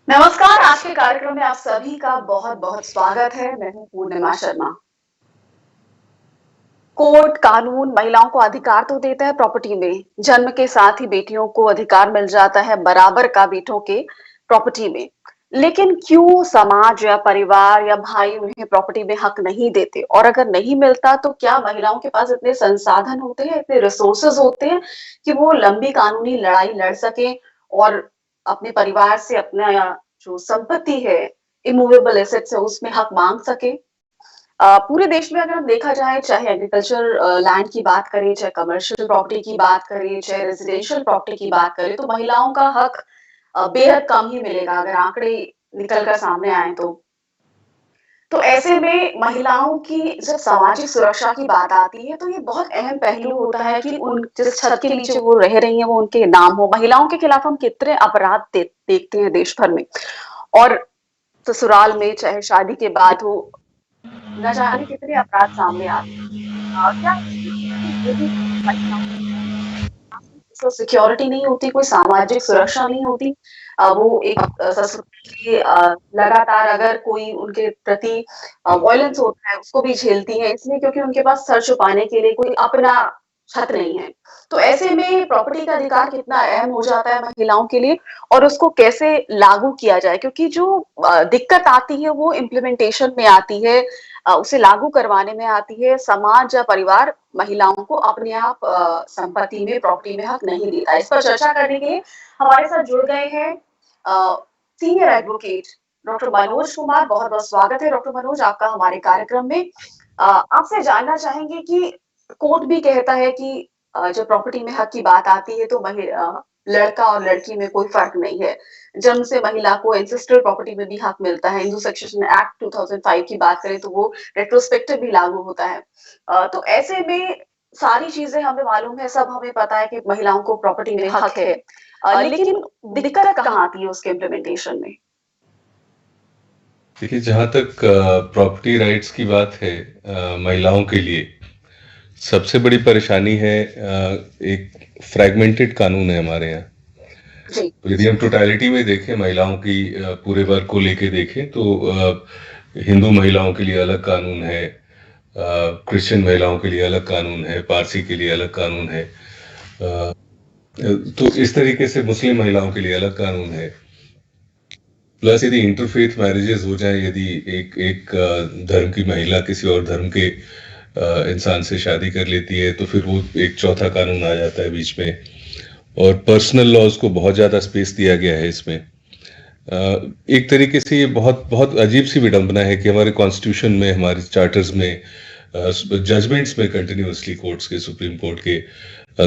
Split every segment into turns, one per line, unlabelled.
नमस्कार, आज के कार्यक्रम में आप सभी का बहुत-बहुत स्वागत है। मैं हूँ पूर्णिमा शर्मा। कोर्ट, कानून महिलाओं को अधिकार तो देता है प्रॉपर्टी में। जन्म के साथ ही बेटियों को अधिकार मिल जाता है बराबर का बेटों के प्रॉपर्टी में। लेकिन क्यों समाज या परिवार या भाई उन्हें प्रॉपर्टी में हक नहीं देते? और अगर नहीं मिलता तो क्या महिलाओं के पास इतने संसाधन होते हैं, इतने रिसोर्सेज होते हैं कि वो लंबी कानूनी लड़ाई लड़ सकें और अपने परिवार से अपना जो संपत्ति है, इमूवेबल एसेट्स है, उसमें हक माँग सकें? पूरे देश में अगर देखा जाए चाहे एग्रीकल्चर लैंड की बात करें, चाहे कमर्शियल प्रॉपर्टी की बात करें, चाहे रेजिडेंशियल प्रॉपर्टी की बात करें, तो महिलाओं का हक बेहद कम ही मिलेगा अगर आंकड़े निकल कर सामने आए तो। तो ऐसे में महिलाओं की जब सामाजिक सुरक्षा की बात आती है, तो ये बहुत अहम पहलू होता है कि उन जिस छत के नीचे वो रह रही हैं, वो उनके नाम हो। महिलाओं के खिलाफ हम कितने अपराध देखते हैं देश भर में और ससुराल में चाहे शादी के बाद हो, न जाने कितने अपराध सामने आते हैं। क्या ये भी महिलाओं को सिक्योरिटी नहीं होती, कोई सामाजिक सुरक्षा नहीं होती। वो एक ससुराल के लगातार अगर कोई उनके प्रति वॉयलेंस होता है, उसको भी झेलती हैं, इसलिए क्योंकि उनके पास सर छुपाने के लिए कोई अपना छत नहीं है। तो ऐसे में प्रॉपर्टी का अधिकार कितना अहम हो जाता है महिलाओं के लिए और उसको कैसे लागू किया जाए? क्योंकि जो दिक्कत आती है वो इम्प्लीमेंटेशन में आती है, उसे लागू करवाने में आती है। समाज या परिवार महिलाओं को अपने आप संपत्ति में, प्रॉपर्टी में हक नहीं देता। इस पर चर्चा करने के लिए हमारे साथ जुड़ गए हैं senior advocate doctor Manoj Kumar. बहुत-बहुत स्वागत है डॉक्टर मनोज आपका हमारे कार्यक्रम में। आपसे जानना चाहेंगे कि कोर्ट भी कहता है कि जब प्रॉपर्टी में हक की बात आती है तो लड़का और लड़की में कोई फ़र्क नहीं है। जन्म से महिला को एंसेस्ट्रल प्रॉपर्टी में भी हक मिलता है। हिंदू सक्सेशन एक्ट 2005 की बात करें तो वो रेट्रोस्पेक्टिव भी लागू होता है। तो ऐसे में सारी चीज़ें हमें मालूम है, सब हमें पता है कि महिलाओं को प्रॉपर्टी में हक है। लेकिन दिक्कत कहाँ आती है उसके इम्प्लीमेंटेशन में?
देखिए, जहाँ तक प्रॉपर्टी राइट्स की बात है, महिलाओं के लिए सबसे बड़ी परेशानी है, एक फ्रैगमेंटेड कानून है हमारे यहाँ।
जी।
तो यदि हम टोटलिटी में देखें, महिलाओं की पूरे वर्ग को लेके देखें तो हिंदू महिलाओं के लिए अलग कानून है, क्रिश्चियन महिलाओं के लिए अलग कानून है, पारसी के लिए अलग कानून है, तो इस तरीके से मुस्लिम महिलाओं के लिए अलग कानून है। प्लस यदि इंटरफेथ मैरिजेस हो जाए, यदि एक एक धर्म की महिला किसी और धर्म के इंसान से शादी कर लेती है, तो फिर वो एक चौथा कानून आ जाता है बीच में। और पर्सनल लॉज को बहुत ज़्यादा स्पेस दिया गया है इसमें। एक तरीके से ये बहुत बहुत अजीब सी विडंबना है कि हमारे कॉन्स्टिट्यूशन में, हमारे चार्टर्स में, जजमेंट्स में कंटिन्यूसली कोर्ट्स के, सुप्रीम कोर्ट के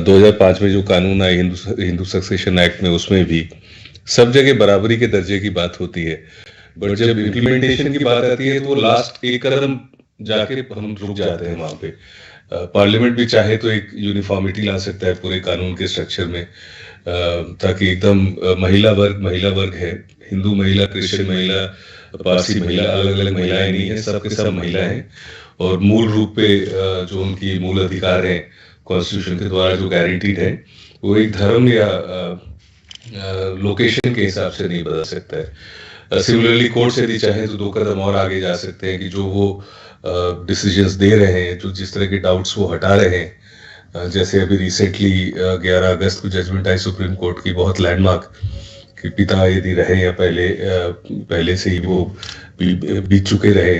2005 में जो कानून आए हिंदू सक्सेशन एक्ट में, उसमें भी सब जगह बराबरी के दर्जे की बात होती है। बट जब इम्प्लीमेंटेशन की बात आती है तो लास्ट एक कदम जाके हम रुक जाते हैं वहां पे। पार्लियामेंट भी चाहे तो एक यूनिफॉर्मिटी ला सकता है पूरे कानून के स्ट्रक्चर में, ताकि एकदम महिला वर्ग है, हिंदू महिला, क्रिश्चियन महिला, पारसी महिला, अलग अलग महिलाएं नहीं है, सब के सब महिलाएं हैं। और मूल रूप पे जो उनकी मूल अधिकार है कॉन्स्टिट्यूशन के द्वारा जो गारंटीड है, वो एक धर्म या लोकेशन के हिसाब से नहीं बदल सकता है। सिमिलरली कोर्ट यदि चाहे तो दो कदम और आगे जा सकते हैं कि जो वो डिसीजंस दे रहे हैं, जो जिस तरह के डाउट्स वो हटा रहे हैं, जैसे अभी रिसेंटली 11 अगस्त को जजमेंट आई सुप्रीम कोर्ट की, बहुत लैंडमार्क, कि पिता यदि रहे या पहले से ही वो बीत चुके रहे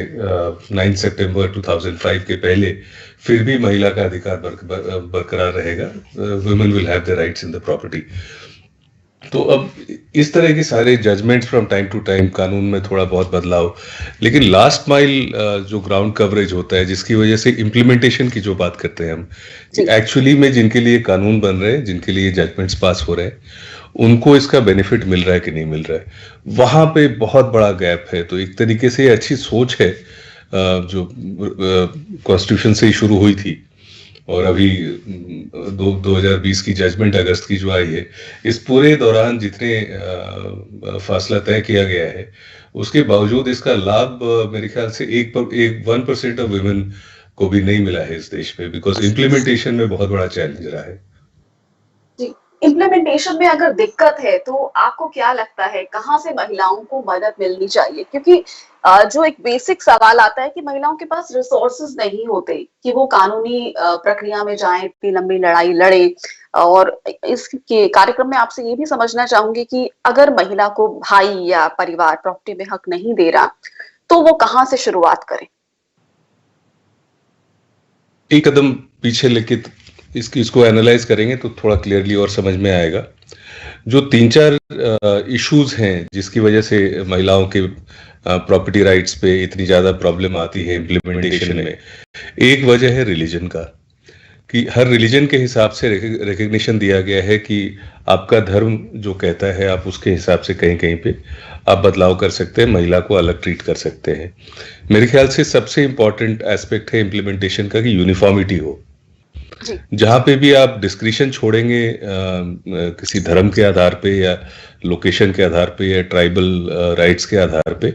9 सितंबर 2005 के पहले, फिर भी महिला का अधिकार बरकरार रहेगा। Women will have the rights in the property. तो अब इस तरह के सारे judgements from time to time, कानून में थोड़ा बहुत बदलाव, लेकिन लास्ट माइल जो ग्राउंड कवरेज होता है, जिसकी वजह से इम्प्लीमेंटेशन की जो बात करते हैं हम, एक्चुअली में जिनके लिए कानून बन रहे हैं, जिनके लिए जजमेंट्स पास हो रहे हैं, उनको इसका बेनिफिट मिल रहा है कि नहीं मिल रहा है, वहां पे बहुत बड़ा गैप है। तो एक तरीके से अच्छी सोच है जो कॉन्स्टिट्यूशन से ही शुरू हुई थी, और अभी 2020 की जजमेंट अगस्त की जो आई है, इस पूरे दौरान जितने फासला तय किया गया है, उसके बावजूद इसका लाभ मेरे ख्याल से 1% ऑफ वुमेन को भी नहीं मिला है इस देश में, बिकॉज इम्प्लीमेंटेशन में बहुत बड़ा चैलेंज रहा है।
जी, इम्प्लीमेंटेशन में अगर दिक्कत है तो आपको क्या लगता है कहाँ से महिलाओं को मदद मिलनी चाहिए? क्योंकि जो एक बेसिक सवाल आता है कि महिलाओं के पास रिसोर्सेज नहीं होते कि वो कानूनी प्रक्रिया में जाएं, इतनी लंबी लड़ाई लड़े। और इसके कार्यक्रम में आपसे ये भी समझना चाहूंगी कि अगर महिला को भाई या परिवार प्रॉपर्टी में हक नहीं दे रहा, तो वो कहाँ से शुरुआत करे?
एक कदम पीछे लेके इसको एनालाइज करेंगे तो थोड़ा क्लियरली और समझ में आएगा। जो 3-4 इश्यूज हैं जिसकी वजह से महिलाओं के प्रॉपर्टी राइट्स पे इतनी ज़्यादा प्रॉब्लम आती है इम्प्लीमेंटेशन में। एक वजह है रिलीजन का, कि हर रिलीजन के हिसाब से रिकग्निशन दिया गया है कि आपका धर्म जो कहता है आप उसके हिसाब से कहीं कहीं पे आप बदलाव कर सकते हैं, महिला को अलग ट्रीट कर सकते हैं। मेरे ख्याल से सबसे इंपॉर्टेंट एस्पेक्ट है इम्प्लीमेंटेशन का कि यूनिफॉर्मिटी हो। जहां पे भी आप डिस्क्रिशन छोड़ेंगे किसी धर्म के आधार पे या लोकेशन के आधार पे या ट्राइबल राइट्स के आधार पे,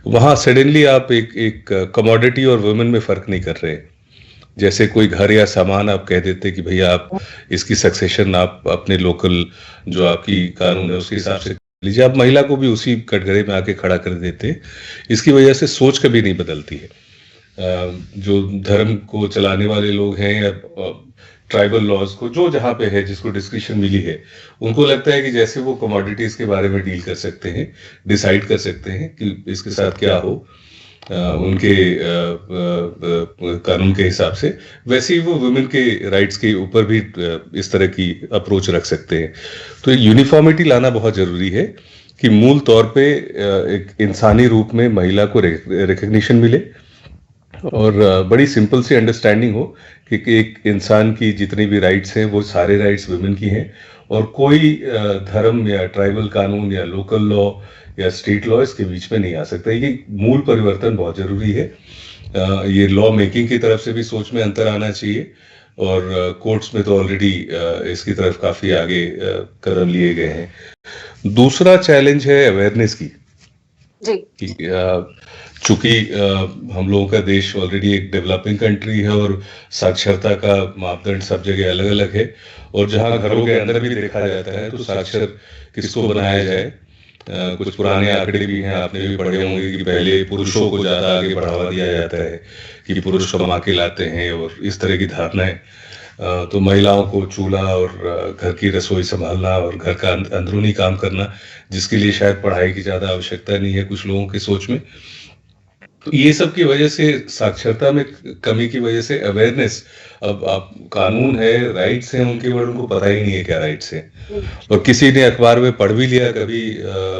वहां सडनली आप एक कमोडिटी और वुमेन में फर्क नहीं कर रहे। जैसे कोई घर या सामान आप कह देते कि भैया आप इसकी सक्सेशन आप अपने लोकल जो आपकी कानून है उसके हिसाब से लीजिए, आप महिला को भी उसी कटघरे में आके खड़ा कर देते। इसकी वजह से सोच कभी नहीं बदलती है। जो धर्म को चलाने वाले लोग हैं या ट्राइबल लॉज को जो जहां पे है जिसको डिस्क्रिप्शन मिली है, उनको लगता है कि जैसे वो कमोडिटीज के बारे में डील कर सकते हैं, डिसाइड कर सकते हैं कि इसके साथ क्या हो उनके कानून के हिसाब से, वैसे ही वो वुमेन के राइट्स के ऊपर भी इस तरह की अप्रोच रख सकते हैं। तो यूनिफॉर्मिटी लाना बहुत जरूरी है कि मूल तौर पे एक इंसानी रूप में महिला को रिकग्निशन मिले और बड़ी सिंपल सी अंडरस्टैंडिंग हो कि एक इंसान की जितनी भी राइट्स हैं वो सारे राइट्स वुमेन की हैं, और कोई धर्म या ट्राइबल कानून या लोकल लॉ या स्टेट लॉ इसके बीच में नहीं आ सकता। ये मूल परिवर्तन बहुत जरूरी है। ये लॉ मेकिंग की तरफ से भी सोच में अंतर आना चाहिए, और कोर्ट्स में तो ऑलरेडी इसकी तरफ काफी आगे कदम लिए गए हैं। दूसरा चैलेंज है अवेयरनेस की
जी।
कि चूंकि हम लोगों का देश ऑलरेडी एक डेवलपिंग कंट्री है और साक्षरता का मापदंड सब जगह अलग अलग है, और जहां घरों के अंदर भी देखा जाता है तो साक्षर किसको बनाया जाए। कुछ पुराने आंकड़े भी हैं, आपने भी पढ़े होंगे कि पहले पुरुषों को ज्यादा आगे बढ़ावा दिया जाता है कि पुरुष कमा के लाते हैं और इस तरह की धारणाएं। तो महिलाओं को चूल्हा और घर की रसोई संभालना और घर का अंदरूनी काम करना, जिसके लिए शायद पढ़ाई की ज्यादा आवश्यकता नहीं है कुछ लोगों की सोच में। तो ये सब की वजह से, साक्षरता में कमी की वजह से अवेयरनेस, अब आप कानून है, राइट्स हैं उनके बारे में उनको पता ही नहीं है क्या राइट्स हैं। और किसी ने अखबार में पढ़ भी लिया कभी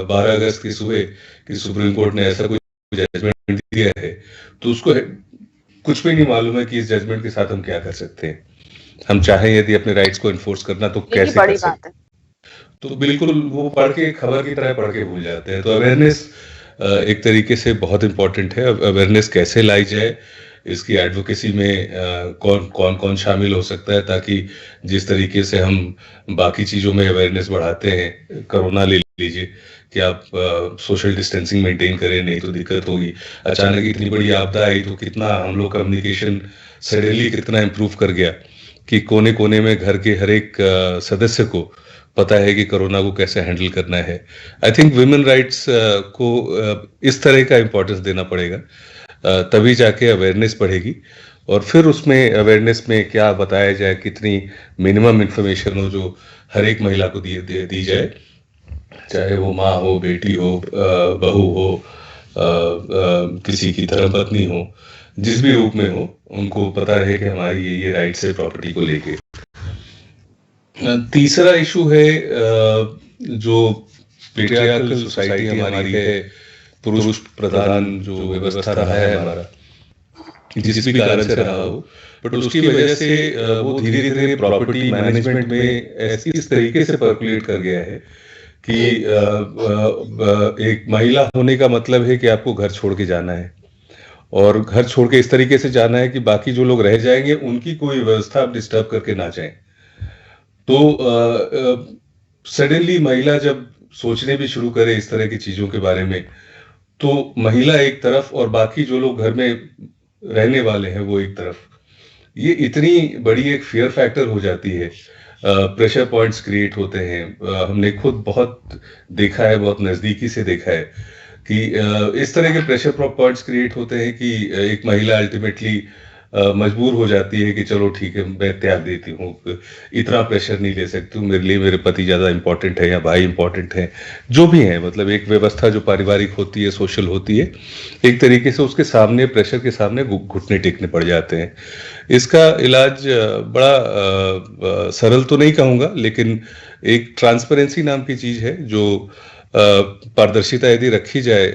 12 अगस्त की सुबह कि सुप्रीम कोर्ट ने ऐसा कोई जजमेंट दिया है, तो उसको कुछ भी नहीं मालूम है कि इस जजमेंट के साथ हम क्या कर सकते हैं। हम चाहें यदि अपने राइट्स को इन्फोर्स करना तो कैसे कर सकते हैं। तो बिल्कुल वो पढ़ के खबर की तरह पढ़ के भूल जाते हैं। तो अवेयरनेस एक तरीके से बहुत इंपॉर्टेंट है। अवेयरनेस कैसे लाई जाए, इसकी एडवोकेसी में कौन कौन कौन शामिल हो सकता है, ताकि जिस तरीके से हम बाकी चीज़ों में अवेयरनेस बढ़ाते हैं, कोरोना ले लीजिए कि आप सोशल डिस्टेंसिंग मेंटेन करें, नहीं तो दिक्कत होगी। अचानक इतनी बड़ी आपदा आई तो कितना हम लोग कम्युनिकेशन सडनली कितना इम्प्रूव कर गया कि कोने कोने में घर के हर एक सदस्य को पता है कि कोरोना को कैसे हैंडल करना है। आई थिंक वुमेन राइट्स को इस तरह का इम्पोर्टेंस देना पड़ेगा, तभी जाके अवेयरनेस बढ़ेगी। और फिर उसमें अवेयरनेस में क्या बताया जाए, कितनी मिनिमम इंफॉर्मेशन हो जो हर एक महिला को दी जाए, चाहे वो माँ हो, बेटी हो, बहू हो, किसी की धर्मपत्नी हो, जिस भी रूप में हो, उनको पता रहे कि हमारी ये राइट्स है प्रॉपर्टी को लेके। तीसरा इशू है जो पेट्रियार्कल सोसाइटी हमारी है, पुरुष प्रधान जो व्यवस्था रहा है हमारा, जिस भी कारण से रहा हो, बट उसकी वजह से वो धीरे धीरे प्रॉपर्टी मैनेजमेंट में ऐसी इस तरीके से पर्कुलेट कर गया है कि एक महिला होने का मतलब है कि आपको घर छोड़ के जाना है, और घर छोड़ के इस तरीके से जाना है कि बाकी जो लोग रह जाएंगे उनकी कोई व्यवस्था आप डिस्टर्ब करके ना जाएं। तो सडनली महिला जब सोचने भी शुरू करे इस तरह की चीजों के बारे में, तो महिला एक तरफ और बाकी जो लोग घर में रहने वाले हैं वो एक तरफ, ये इतनी बड़ी एक फियर फैक्टर हो जाती है प्रेशर पॉइंट्स क्रिएट होते हैं। हमने खुद बहुत देखा है, बहुत नजदीकी से देखा है कि इस तरह के प्रेशर पॉइंट्स क्रिएट होते हैं कि एक महिला अल्टीमेटली मजबूर हो जाती है कि चलो ठीक है, मैं त्याग देती हूँ, इतना प्रेशर नहीं ले सकती हूँ, मेरे लिए मेरे पति ज़्यादा इंपॉर्टेंट है या भाई इंपॉर्टेंट है, जो भी है। मतलब एक व्यवस्था जो पारिवारिक होती है, सोशल होती है, एक तरीके से उसके सामने, प्रेशर के सामने घुटने टेकने पड़ जाते हैं। इसका इलाज बड़ा सरल तो नहीं कहूँगा, लेकिन एक ट्रांसपेरेंसी नाम की चीज़ है जो पारदर्शिता यदि रखी जाए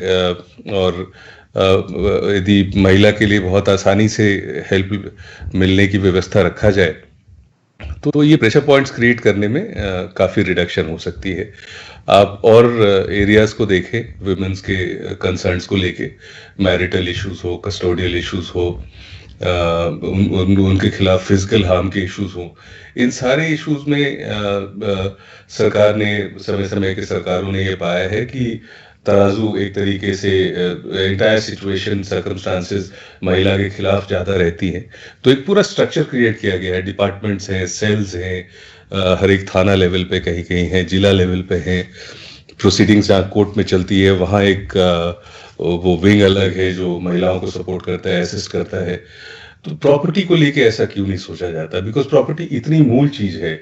और यदि महिला के लिए बहुत आसानी से हेल्प मिलने की व्यवस्था रखा जाए, तो ये प्रेशर पॉइंट्स क्रिएट करने में काफ़ी रिडक्शन हो सकती है। आप और एरियाज को देखें वुमेन्स के कंसर्न्स को लेके, मैरिटल इश्यूज हो, कस्टोडियल इश्यूज हो, उनके खिलाफ फिजिकल हार्म के इश्यूज हो, इन सारे इश्यूज में सरकार ने, समय समय के सरकारों ने ये पाया है कि तराजू एक तरीके से एंटायर सिचुएशन, सर्कमस्टांसेस महिला के खिलाफ ज़्यादा रहती हैं। तो एक पूरा स्ट्रक्चर क्रिएट किया गया है, डिपार्टमेंट्स हैं, सेल्स हैं, हर एक थाना लेवल पे कहीं कहीं है, जिला लेवल पे है, प्रोसीडिंग्स जहाँ कोर्ट में चलती है वहाँ एक वो विंग अलग है जो महिलाओं को सपोर्ट करता है, असिस्ट करता है। तो प्रॉपर्टी को लेके ऐसा क्यों नहीं सोचा जाता? बिकॉज प्रॉपर्टी इतनी मूल चीज है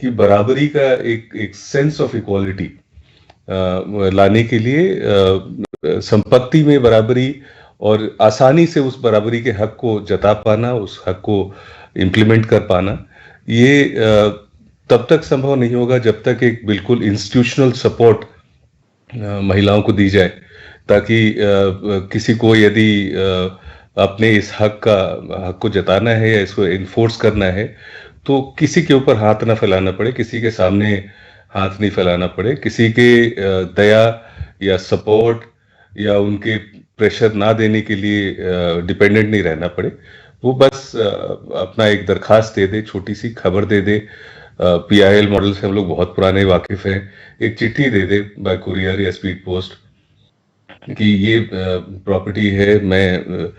कि बराबरी का एक सेंस ऑफ इक्वालिटी लाने के लिए संपत्ति में बराबरी और आसानी से उस बराबरी के हक को जता पाना, उस हक को इम्प्लीमेंट कर पाना, ये तब तक संभव नहीं होगा जब तक एक बिल्कुल इंस्टीट्यूशनल सपोर्ट महिलाओं को दी जाए, ताकि किसी को यदि अपने इस हक को जताना है या इसको इन्फोर्स करना है, तो किसी के ऊपर हाथ ना फैलाना पड़े, किसी के सामने हाथ नहीं फैलाना पड़े, किसी के दया या सपोर्ट या उनके प्रेशर ना देने के लिए डिपेंडेंट नहीं रहना पड़े। वो बस अपना एक दरखास्त दे दे, छोटी सी खबर दे दे, PIL मॉडल से हम लोग बहुत पुराने वाकिफ हैं, एक चिट्ठी दे दे बाय कुरियर या स्पीड पोस्ट कि ये प्रॉपर्टी है, मैं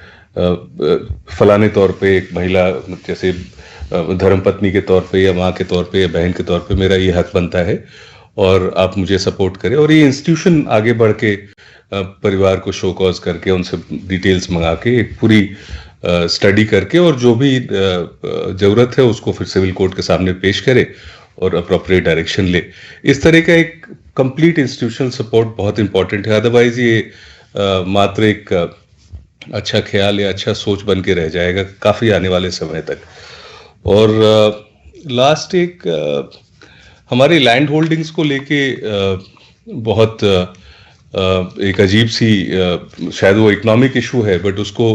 फलाने तौर पे एक महिला, जैसे धर्मपत्नी के तौर पे या माँ के तौर पे या बहन के तौर पे मेरा ये हक बनता है और आप मुझे सपोर्ट करें। और ये इंस्टीट्यूशन आगे बढ़ के परिवार को शो कॉज करके उनसे डिटेल्स मंगा के एक पूरी स्टडी करके और जो भी जरूरत है उसको फिर सिविल कोर्ट के सामने पेश करे और अप्रोप्रिएट डायरेक्शन ले। इस तरह का एक कंप्लीट इंस्टीट्यूशनल सपोर्ट बहुत इंपॉर्टेंट है, अदरवाइज ये मात्र एक अच्छा ख्याल या अच्छा सोच बन के रह जाएगा काफ़ी आने वाले समय तक। और लास्ट एक हमारी लैंड होल्डिंग्स को लेके बहुत एक अजीब सी, शायद वो इकोनॉमिक इशू है, बट उसको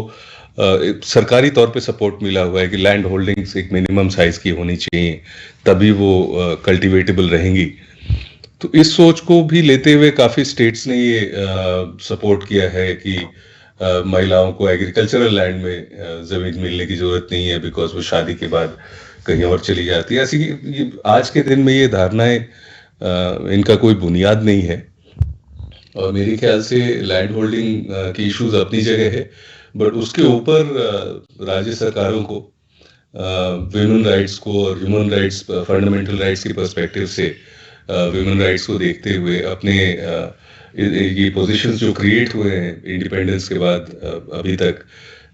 सरकारी तौर पे सपोर्ट मिला हुआ है कि लैंड होल्डिंग्स एक मिनिमम साइज की होनी चाहिए, तभी वो कल्टीवेटेबल रहेंगी। तो इस सोच को भी लेते हुए काफ़ी स्टेट्स ने ये सपोर्ट किया है कि महिलाओं को एग्रीकल्चरल लैंड में ज़मीन मिलने की ज़रूरत नहीं है, बिकॉज वो शादी के बाद कहीं और चली जाती है। ऐसी आज के दिन में ये धारणाएं, इनका कोई बुनियाद नहीं है। और मेरे ख्याल से लैंड होल्डिंग की इश्यूज अपनी जगह है, बट उसके ऊपर राज्य सरकारों को वुमेन राइट्स को और ह्यूमन राइट्स, फंडामेंटल राइट्स की पर्सपेक्टिव से वुमेन राइट्स को देखते हुए अपने ये पोजीशंस जो क्रिएट हुए हैं इंडिपेंडेंस के बाद अभी तक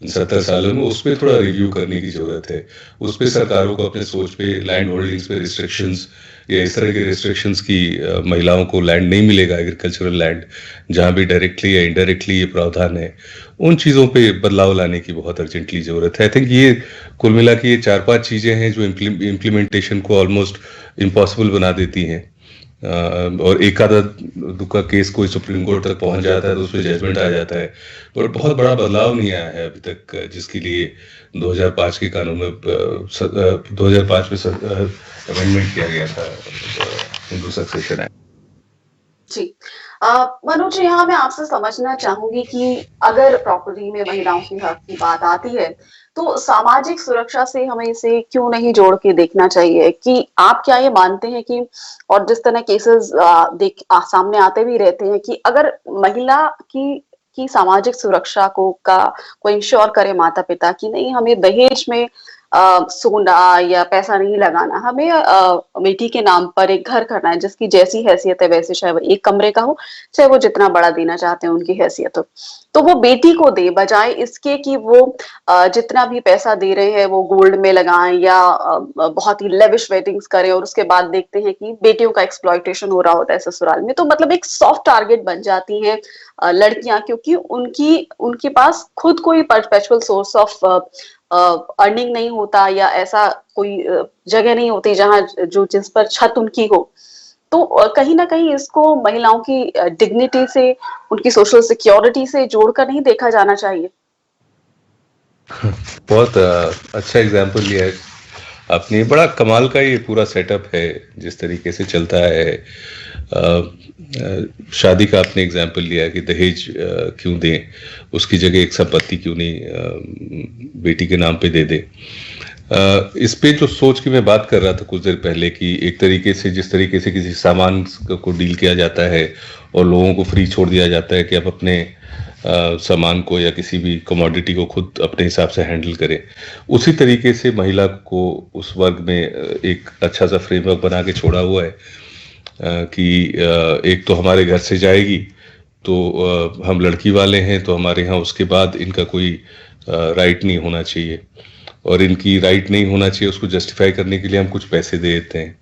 70 सालों में, उस पर थोड़ा रिव्यू करने की जरूरत है। उस पर सरकारों को अपने सोच पे, लैंड होल्डिंग्स पे रिस्ट्रिक्शंस या इस तरह के रिस्ट्रिक्शंस की महिलाओं को लैंड नहीं मिलेगा, एग्रीकल्चरल लैंड, जहाँ भी डायरेक्टली या इनडायरेक्टली ये प्रावधान है, उन चीज़ों पे बदलाव लाने की बहुत अर्जेंटली ज़रूरत है। आई थिंक ये कुल मिला के ये 4-5 चीज़ें हैं जो इम्प्लीमेंटेशन को ऑलमोस्ट इम्पॉसिबल बना देती हैं। और एक आधा दुक्का केस कोई सुप्रीम कोर्ट तक पहुंच जाता है तो उस पर जजमेंट आ जाता है, पर बहुत बड़ा बदलाव नहीं आया है अभी तक, जिसके लिए 2005 के कानून में 2005 में अमेंडमेंट किया गया था, हिंदू सक्सेशन एक्ट।
जी, मनोज जी, यहाँ मैं आपसे समझना चाहूंगी कि अगर प्रॉपर्टी में महिलाओं के हक की बात आती है तो सामाजिक सुरक्षा से हमें इसे क्यों नहीं जोड़ के देखना चाहिए? कि आप क्या ये मानते हैं कि, और जिस तरह केसेस सामने आते भी रहते हैं, कि अगर महिला की सामाजिक सुरक्षा को इंश्योर करे माता पिता कि नहीं, हमें दहेज में सोना या पैसा नहीं लगाना, हमें बेटी के नाम पर एक घर करना है जिसकी जैसी हैसियत है वैसे, चाहे वो एक कमरे का हो, चाहे वो जितना बड़ा देना चाहते हैं उनकी हैसियत हो, तो वो बेटी को दे, बजाय इसके कि वो जितना भी पैसा दे रहे हैं वो गोल्ड में लगाएं या बहुत ही लेविश वेडिंग्स करें, और उसके बाद देखते हैं कि बेटियों का एक्सप्लॉयटेशन हो रहा होता है ससुराल में। तो मतलब एक सॉफ्ट टारगेट बन जाती हैं लड़कियां, क्योंकि उनकी उनके पास खुद कोई परपेचुअल सोर्स ऑफ अर्निंग नहीं होता, या ऐसा कोई जगह नहीं होती जहां जो जिस पर छत उनकी हो। तो कहीं ना कहीं इसको महिलाओं की डिग्निटी से, उनकी सोशल सिक्योरिटी से जोड़कर नहीं देखा जाना चाहिए।
बहुत अच्छा एग्जाम्पल लिया है आपने। बड़ा कमाल का ये पूरा सेटअप है जिस तरीके से चलता है। शादी का आपने एग्जाम्पल लिया कि दहेज क्यों दें, उसकी जगह एक संपत्ति क्यों नहीं बेटी के नाम पे दे दे। इस पे जो सोच की मैं बात कर रहा था कुछ देर पहले कि एक तरीके से जिस तरीके से किसी सामान को डील किया जाता है और लोगों को फ्री छोड़ दिया जाता है कि आप अपने सामान को या किसी भी कमोडिटी को खुद अपने हिसाब से हैंडल करें, उसी तरीके से महिला को उस वर्ग में एक अच्छा सा फ्रेमवर्क बना के छोड़ा हुआ है कि एक तो हमारे घर से जाएगी तो हम लड़की वाले हैं तो हमारे यहाँ उसके बाद इनका कोई राइट नहीं होना चाहिए, और इनकी राइट नहीं होना चाहिए उसको जस्टिफाई करने के लिए हम कुछ पैसे दे देते हैं।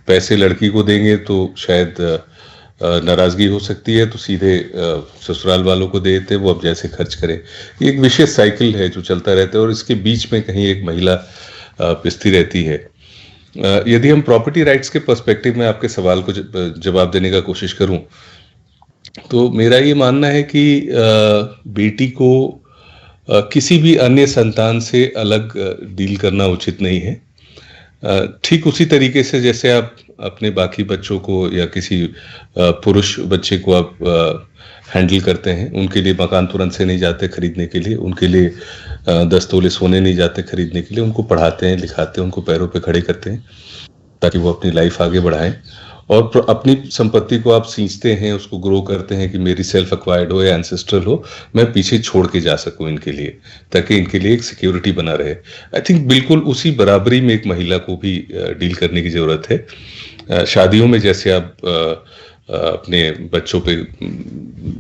पैसे लड़की को देंगे तो शायद नाराज़गी हो सकती है, तो सीधे ससुराल वालों को दे देते हैं, वो अब जैसे खर्च करें। ये एक विशेष साइकिल है जो चलता रहता है, और इसके बीच में कहीं एक महिला पिसती रहती है। यदि हम प्रॉपर्टी राइट्स के पर्सपेक्टिव में आपके सवाल को जवाब देने का कोशिश करूं, तो मेरा ये मानना है कि बेटी को किसी भी अन्य संतान से अलग डील करना उचित नहीं है। ठीक उसी तरीके से जैसे आप अपने बाकी बच्चों को या किसी पुरुष बच्चे को आप हैंडल करते हैं, उनके लिए मकान तुरंत से नहीं जाते खरीदने के लिए, उनके लिए 10 तोले सोने नहीं जाते खरीदने के लिए, उनको पढ़ाते हैं, लिखाते हैं, उनको पैरों पे खड़े करते हैं ताकि वो अपनी लाइफ आगे बढ़ाएं, और अपनी संपत्ति को आप सींचते हैं, उसको ग्रो करते हैं कि मेरी सेल्फ एक्वायर्ड हो या एंसेस्ट्रल हो, मैं पीछे छोड़ के जा सकूं इनके लिए, ताकि इनके लिए एक सिक्योरिटी बना रहे। आई थिंक बिल्कुल उसी बराबरी में एक महिला को भी डील करने की जरूरत है। शादियों में जैसे आप अपने बच्चों पे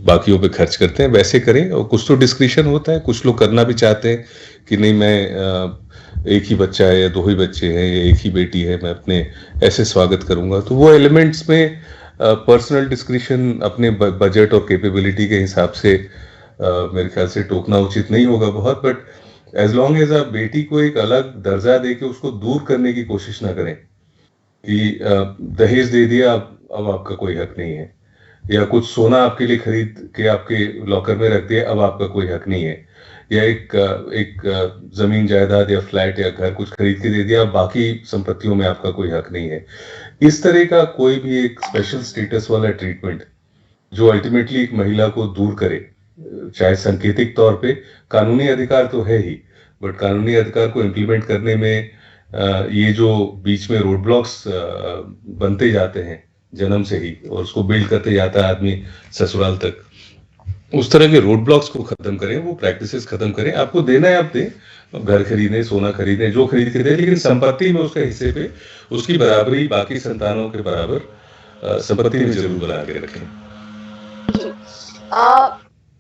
बाकियों पे खर्च करते हैं वैसे करें, और कुछ तो डिस्क्रिशन होता है, कुछ लोग करना भी चाहते हैं कि नहीं मैं एक ही बच्चा है या 2 ही बच्चे हैं या एक ही बेटी है, मैं अपने ऐसे स्वागत करूंगा, तो वो एलिमेंट्स में पर्सनल डिस्क्रिशन अपने बजट और कैपेबिलिटी के हिसाब से मेरे ख्याल से टोकना उचित नहीं होगा बहुत। बट एज लॉन्ग एज आप बेटी को एक अलग दर्जा दे के उसको दूर करने की कोशिश ना करें कि दहेज दे दिया अब आपका कोई हक नहीं है, या कुछ सोना आपके लिए खरीद के आपके लॉकर में रख दिया अब आपका कोई हक नहीं है, या एक जमीन जायदाद या फ्लैट या घर कुछ खरीद के दे दिया बाकी संपत्तियों में आपका कोई हक नहीं है। इस तरह का कोई भी एक स्पेशल स्टेटस वाला ट्रीटमेंट जो अल्टीमेटली एक महिला को दूर करे, चाहे सांकेतिक तौर पे कानूनी अधिकार तो है ही, बट कानूनी अधिकार को इम्प्लीमेंट करने में ये जो बीच में रोड ब्लॉक्स बनते जाते हैं जन्म से ही, और उसको बिल्ड करते जाता है आदमी ससुराल तक, उस तरह के रोड ब्लॉक्स को खत्म करें, वो प्रैक्टिसेस खत्म करें। आपको देना है आप दें, घर खरीदें, सोना खरीदें, जो खरीद के दें, लेकिन संपत्ति में उसके हिस्से पे उसकी बराबरी बाकी संतानों के बराबर संपत्ति में जरूर बना के रखें।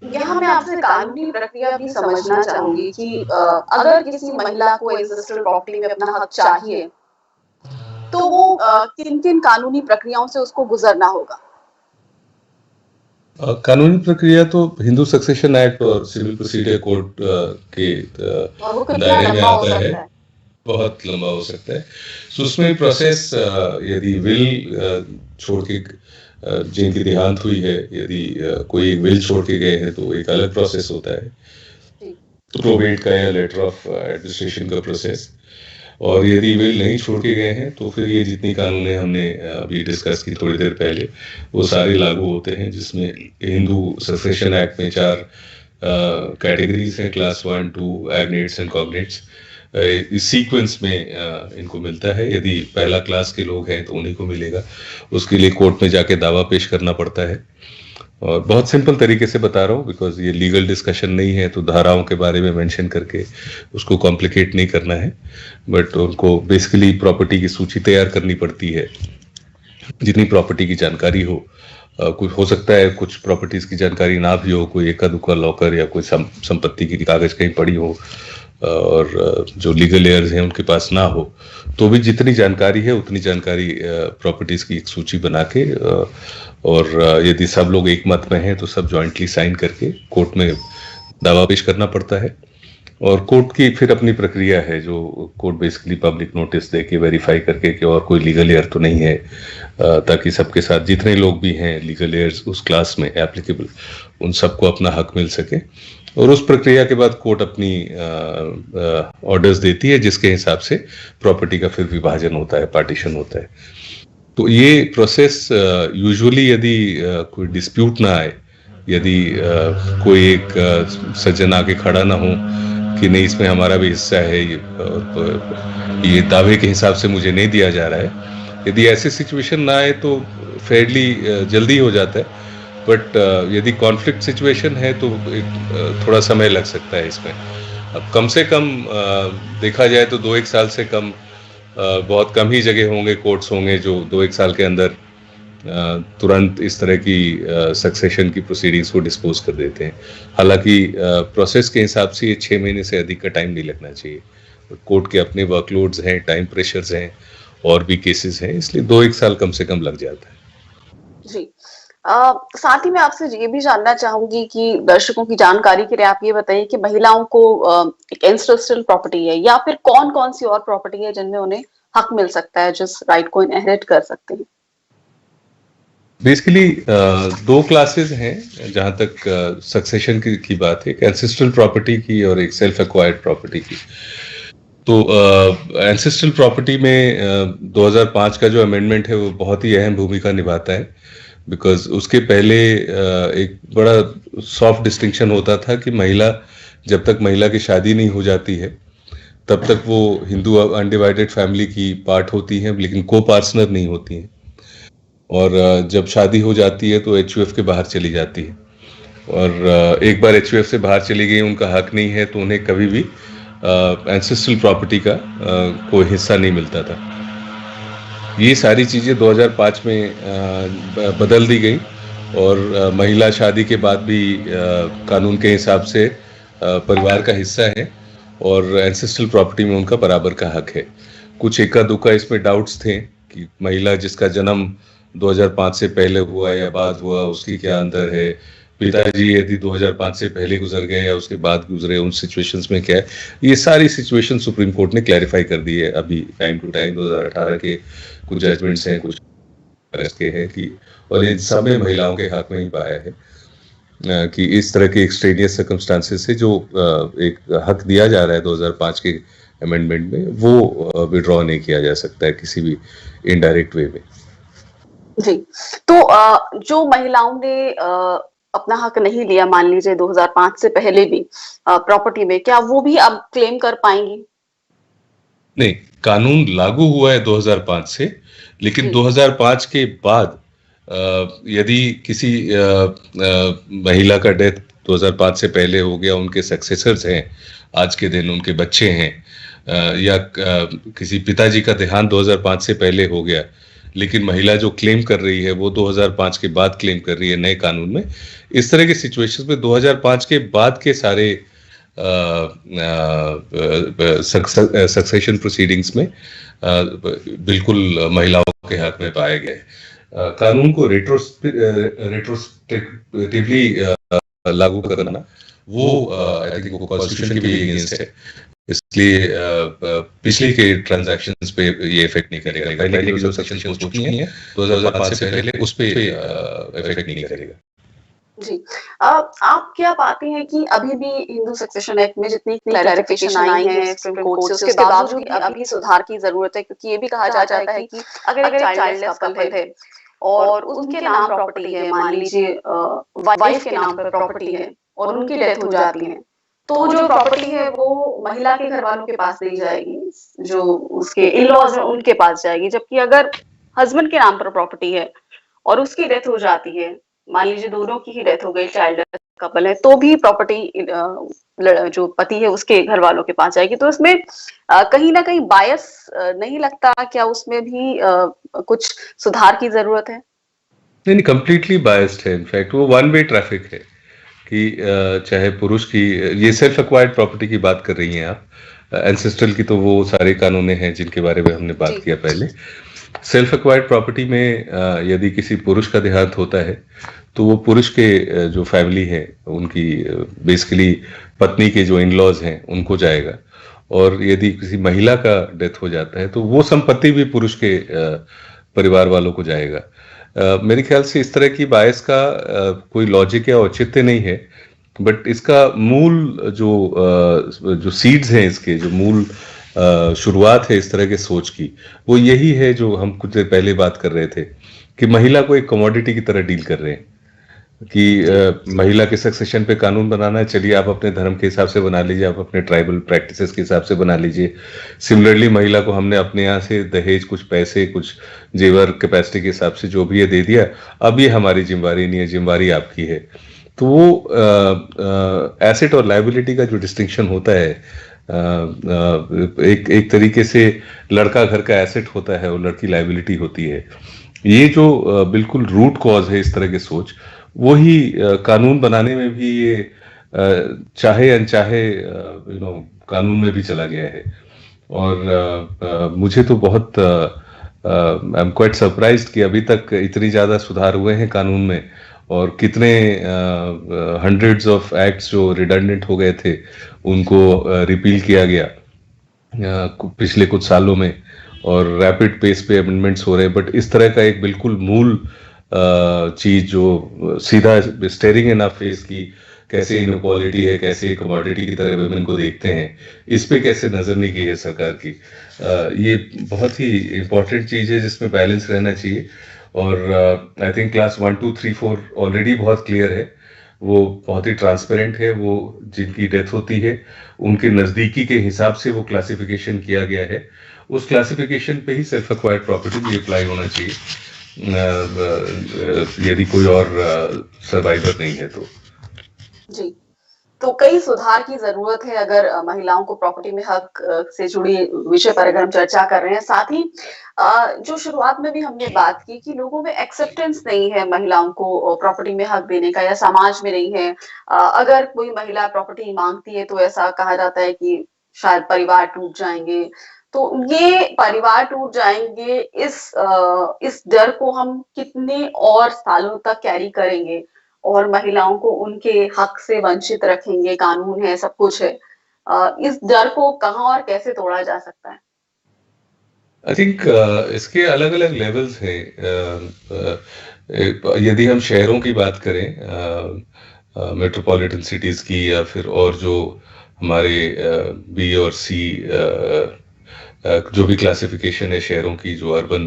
यहाँ मैं आपसे कानूनी प्रक्रिया भी समझना चाहूंगी कि अगर किसी महिला को एंसेस्ट्रल प्रॉपर्टी में अपना हक चाहिए तो वो किन किन कानूनी प्रक्रियाओं से उसको गुजरना होगा?
कानूनी प्रक्रिया तो हिंदू सक्सेशन एक्ट और सिविल प्रोसीजर कोड के दायरे में आता है, बहुत लंबा हो सकता है। तो उसमें प्रोसेस, यदि विल छोड़ के जिनकी देहांत हुई है, यदि कोई विल छोड़ के गए हैं तो एक अलग प्रोसेस होता है, प्रोबेट का या लेटर ऑफ एडमिनिस्ट्रेशन का प्रोसेस, और यदि विल नहीं छोड़ के गए हैं तो फिर ये जितनी कानून हमने अभी डिस्कस की थोड़ी देर पहले वो सारे लागू होते हैं, जिसमें हिंदू सक्सेशन एक्ट में 4 कैटेगरीज हैं, क्लास 1, 2, एग्नेट्स एंड कॉग्नेट्स। इस सीक्वेंस में इनको मिलता है। यदि पहला क्लास के लोग हैं तो उन्हीं को मिलेगा, उसके लिए कोर्ट में जाके दावा पेश करना पड़ता है। और बहुत सिंपल तरीके से बता रहा हूँ बिकॉज ये लीगल डिस्कशन नहीं है, तो धाराओं के बारे में मेंशन करके उसको कॉम्प्लिकेट नहीं करना है। बट उनको बेसिकली प्रॉपर्टी की सूची तैयार करनी पड़ती है, जितनी प्रॉपर्टी की जानकारी हो। कुछ हो सकता है कुछ प्रॉपर्टीज की जानकारी ना भी हो, कोई एका दुक्का लॉकर या कोई संपत्ति की कागज कहीं पड़ी हो और जो लीगल एयर्स हैं उनके पास ना हो, तो भी जितनी जानकारी है उतनी जानकारी प्रॉपर्टीज की एक सूची बना के और यदि सब लोग एक मत में हैं तो सब जॉइंटली साइन करके कोर्ट में दावा पेश करना पड़ता है। और कोर्ट की फिर अपनी प्रक्रिया है, जो कोर्ट बेसिकली पब्लिक नोटिस दे के वेरीफाई करके कि और कोई लीगल एयर तो नहीं है, ताकि सबके साथ जितने लोग भी हैं लीगल एयर्स उस क्लास में एप्लीकेबल, उन सबको अपना हक मिल सके। और उस प्रक्रिया के बाद कोर्ट अपनी ऑर्डर्स देती है, जिसके हिसाब से प्रॉपर्टी का फिर विभाजन होता है, पार्टीशन होता है। तो ये प्रोसेस यूजुअली यदि कोई डिस्प्यूट ना आए, यदि कोई एक सज्जन आके खड़ा ना हो कि नहीं इसमें हमारा भी हिस्सा है, ये दावे के हिसाब से मुझे नहीं दिया जा रहा है, यदि ऐसी सिचुएशन ना आए तो फेयरली जल्दी हो जाता है। बट यदि कॉन्फ्लिक्ट सिचुएशन है तो थोड़ा समय लग सकता है इसमें। अब कम से कम देखा जाए तो 2-1 साल से कम बहुत कम ही जगह होंगे, कोर्ट्स होंगे जो 2-1 साल के अंदर तुरंत इस तरह की सक्सेशन की प्रोसीडिंग्स को डिस्पोज कर देते हैं। हालांकि प्रोसेस के हिसाब से ये 6 महीने से अधिक का टाइम नहीं लगना चाहिए। कोर्ट के अपने वर्कलोड्स हैं, टाइम प्रेशर्स हैं और भी केसेस हैं, इसलिए 2-1 साल कम से कम लग जाता है।
जी। साथ ही मैं आपसे ये भी जानना चाहूंगी कि दर्शकों की जानकारी के लिए आप ये बताइए कि महिलाओं को एक एंसेस्ट्रल प्रॉपर्टी है या फिर कौन कौन सी और प्रॉपर्टी है जिनमें उन्हें हक मिल सकता है, जिस राइट को इनहेरिट कर सकते हैं?
बेसिकली 2 क्लासेस हैं जहां तक सक्सेशन की बात है, एक एंसेस्ट्रल प्रॉपर्टी की और एक सेल्फ एक्वायर्ड प्रॉपर्टी की। तो एंसेस्ट्रल प्रॉपर्टी में 2005 का जो अमेंडमेंट है वो बहुत ही अहम भूमिका निभाता है, बिकॉज उसके पहले एक बड़ा सॉफ्ट डिस्टिंक्शन होता था कि महिला, जब तक महिला की शादी नहीं हो जाती है तब तक वो हिंदू अनडिवाइडेड फैमिली की पार्ट होती है, लेकिन को पार्टनर नहीं होती हैं। और जब शादी हो जाती है तो एचयूएफ के बाहर चली जाती है, और एक बार एचयूएफ से बाहर चली गई, उनका हक नहीं है, तो उन्हें कभी भी एंसेस्ट्रल प्रॉपर्टी का कोई हिस्सा नहीं मिलता था। ये सारी चीज़ें 2005 में बदल दी गई और महिला शादी के बाद भी कानून के हिसाब से परिवार का हिस्सा है और एंसेस्ट्रल प्रॉपर्टी में उनका बराबर का हक है। कुछ इक्का दुक्का इसमें डाउट्स थे कि महिला जिसका जन्म 2005 से पहले हुआ या बाद हुआ, उसकी क्या अंतर है, पिताजी यदि 2005 से पहले गुजर गए या उसके बाद गुजरे, उन सिचुएशंस में क्या है। ये सारी सिचुएशन सुप्रीम कोर्ट ने क्लैरिफाई कर दी है अभी टाइम टू टाइम। 2018 के कुछ जजमेंट्स हैं, कुछ के हैं कि, और इन सब में महिलाओं के हक में ही पाया है कि इस तरह के एक्सट्रेनियस सर्कमस्टांसेस से जो एक हक दिया जा रहा है 2005 के अमेंडमेंट में, वो विड्रॉ नहीं किया जा सकता है किसी भी इनडायरेक्ट वे में।
जी। तो जो महिलाओं ने अपना हक नहीं लिया, मान लीजिए 2005 से पहले भी प्रॉपर्टी में, क्या वो भी अब क्लेम कर पाएंगी?
नहीं, कानून लागू हुआ है 2005 से, लेकिन 2005 के बाद यदि किसी महिला का डेथ 2005 से पहले हो गया, उनके सक्सेसर्स हैं आज के दिन, उनके बच्चे हैं, या किसी पिताजी का देहांत 2005 से पहले हो गया, लेकिन महिला जो क्लेम कर रही है वो 2005 के बाद क्लेम कर रही है नए कानून में, इस तरह की सिचुएशंस में 2005 के बाद के सारे सक्सेशन प्रोसीडिंग्स में बिल्कुल महिलाओं के हक में पाया गया है। कानून को रेट्रोस्पेक्टिवली लागू करना वो आई थिंक वो कॉन्स्टिट्यूशन के भी अगेंस्ट है, इसलिए पिछले के ट्रांजैक्शंस पे ये इफेक्ट नहीं करेगा। पहले की जो सेक्शन हो चुकी हैं 2005 से पहले, उस पे इफेक्ट नहीं करेगा।
जी। आप क्या पाते हैं कि अभी भी हिंदू सक्सेशन एक्ट में जितनी क्लैरिफिकेशन आई है सुप्रीम कोर्ट से, उसके बावजूद भी अभी सुधार की जरूरत है? क्योंकि ये भी कहा जाता है कि अगर एक चाइल्डलेस कपल है और उनके नाम प्रॉपर्टी है, मान लीजिए वाइफ के नाम पर प्रॉपर्टी है और उनकी डेथ हो जाती है, तो जो प्रॉपर्टी है वो महिला के घर वालों के पास दी जाएगी, जो उसके इन-लॉज हैं उनके पास जाएगी। जबकि अगर हस्बैंड के नाम पर प्रॉपर्टी है और उसकी डेथ हो जाती है मान लीजिए दोनों की ही डेथ हो गई, चाइल्ड कपल है, तो भी प्रॉपर्टी जो पति है उसके घर वालों के पास जाएगी। तो इसमें कहीं ना कहीं बायस नहीं लगता क्या? उसमें भी कुछ सुधार की जरूरत है?
नहीं, कंप्लीटली बायस्ड है। इनफैक्ट वो वन वे ट्रैफिक है कि चाहे पुरुष की, ये सेल्फ एक्वायर्ड प्रॉपर्टी की बात कर रही हैं आप। एंसेस्ट्रल की तो वो सारे कानून हैं जिनके बारे में हमने बात
जी।
किया पहले। सेल्फ एक्वायर्ड प्रॉपर्टी में यदि किसी पुरुष का देहांत होता है तो वो पुरुष के जो फैमिली है उनकी, बेसिकली पत्नी के जो इन लॉज हैं उनको जाएगा। और यदि किसी महिला का डेथ हो जाता है तो वो संपत्ति भी पुरुष के परिवार वालों को जाएगा। मेरे ख्याल से इस तरह की बायस का कोई लॉजिक या औचित्य नहीं है। बट इसका मूल जो सीड्स हैं, इसके जो मूल शुरुआत है इस तरह के सोच की, वो यही है जो हम कुछ देर पहले बात कर रहे थे कि महिला को एक कमोडिटी की तरह डील कर रहे हैं कि महिला के सक्सेशन पे कानून बनाना है, चलिए आप अपने धर्म के हिसाब से बना लीजिए, आप अपने ट्राइबल प्रैक्टिसेस के हिसाब से बना लीजिए। सिमिलरली महिला को हमने अपने यहाँ से दहेज, कुछ पैसे, कुछ जेवर कैपेसिटी के हिसाब से जो भी है दे दिया, अब ये हमारी जिम्मेवारी नहीं है, जिम्मेवारी आपकी है। तो वो एसेट और लायबिलिटी का जो डिस्टिंक्शन होता है, एक तरीके से लड़का घर का एसेट होता है और लड़की लायबिलिटी होती है। ये जो बिल्कुल रूट कॉज है इस तरह की सोच, वही कानून बनाने में भी ये चाहे अनचाहे कानून में भी चला गया है। और मुझे तो बहुत आई एम क्वाइट सरप्राइज्ड कि अभी तक इतनी ज्यादा सुधार हुए हैं कानून में, और कितने हंड्रेड्स ऑफ एक्ट्स जो रिडंडेंट हो गए थे उनको रिपील किया गया पिछले कुछ सालों में, और रैपिड पेस पे अमेंडमेंट्स हो रहे हैं। बट इस तरह का एक बिल्कुल मूल चीज जो सीधा स्टेरिंग इन फेस की कैसे इनक्वालिटी है, कैसे कमोडिटी की तरह वुमेन को देखते हैं, इस पे कैसे नजर नहीं की है सरकार की। ये बहुत ही इंपॉर्टेंट चीज है जिसमें बैलेंस रहना चाहिए। और आई थिंक क्लास 1, 2, 3, 4 ऑलरेडी बहुत क्लियर है, वो बहुत ही ट्रांसपेरेंट है। वो जिनकी डेथ होती है उनके नजदीकी के हिसाब से वो क्लासिफिकेशन किया गया है, उस क्लासिफिकेशन पे ही सेल्फ एक्वायर्ड प्रॉपर्टी भी अप्लाई होना चाहिए, यदि कोई और सर्वाइवर नहीं है तो।
जी। तो कई सुधार की जरूरत है अगर महिलाओं को प्रॉपर्टी में हक से जुड़ी विषय पर अगर हम चर्चा कर रहे हैं। साथ ही जो शुरुआत में भी हमने बात की कि लोगों में एक्सेप्टेंस नहीं है महिलाओं को प्रॉपर्टी में हक देने का, या समाज में नहीं है। अगर कोई महिला प्रॉपर्टी मांगती है तो ऐसा कहा जाता है कि शायद परिवार टूट जाएंगे। तो ये परिवार टूट जाएंगे, इस डर को हम कितने और सालों तक कैरी करेंगे और महिलाओं को उनके हक से वंचित रखेंगे? कानून है, सब कुछ है, इस डर को कहाँ और कैसे तोड़ा जा सकता है?
आई थिंक इसके अलग अलग लेवल्स हैं। यदि हम शहरों की बात करें, मेट्रोपॉलिटन सिटीज की, या फिर और जो हमारे बी और सी जो भी क्लासिफिकेशन है शहरों की, जो अर्बन